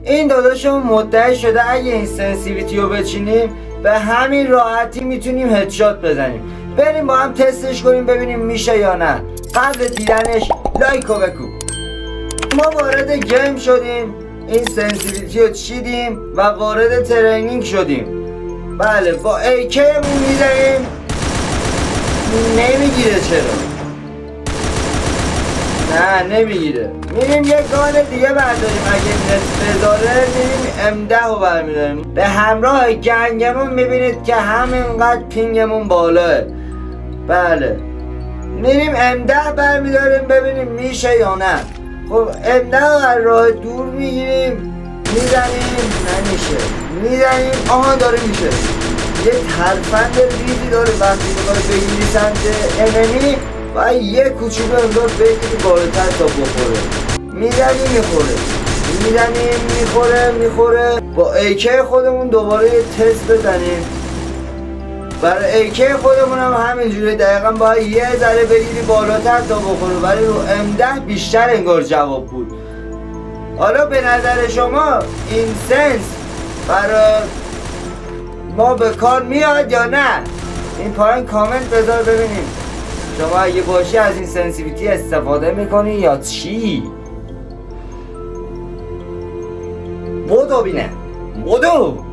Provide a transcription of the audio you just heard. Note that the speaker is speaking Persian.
این داداشمون مدعی شده اگه این سنسیویتی رو بچینیم به همین راحتی میتونیم هدشات بزنیم. بریم با هم تستش کنیم ببینیم میشه یا نه. قبل دیدنش لایک رو بکن. ما وارد گیم شدیم، این سنسیویتی رو چیدیم و وارد ترینینگ شدیم. بله با AK مون میزنیم، نمیگیره. چرا؟ نه نمیگیره. میریم یه گان دیگه برداریم، اگه نت بذاره میریم M10 رو برمیداریم. به همراه گنگمون میبینید که همینقدر پینگمون بالاه. بله میریم M10 برمیداریم ببینیم میشه یا نه. خب M10 رو از راه دور میگیریم میزنیم، نمیشه. میزنیم، آها داره میشه. یه ترفند ریزی داره وقتی میخوای بگیری سمت انمی و یه کوچولو انگار بگیری بالاتر تا بخوره. میزنیم میخوره، میزنیم میخوره. با AK خودمون دوباره یه تست بزنیم. برای AK خودمون هم همینجوری دقیقا باید یه ذره بگیری بالاتر تا بخوره، ولی رو M10 بیشتر انگار جواب بود. حالا به نظر شما این سنس برای ما به کار میاد یا نه؟ این پایین کامنت بذار ببینیم شما اگه باشی از این سنسیویتی استفاده میکنی یا چی؟ بدو بینه بدو.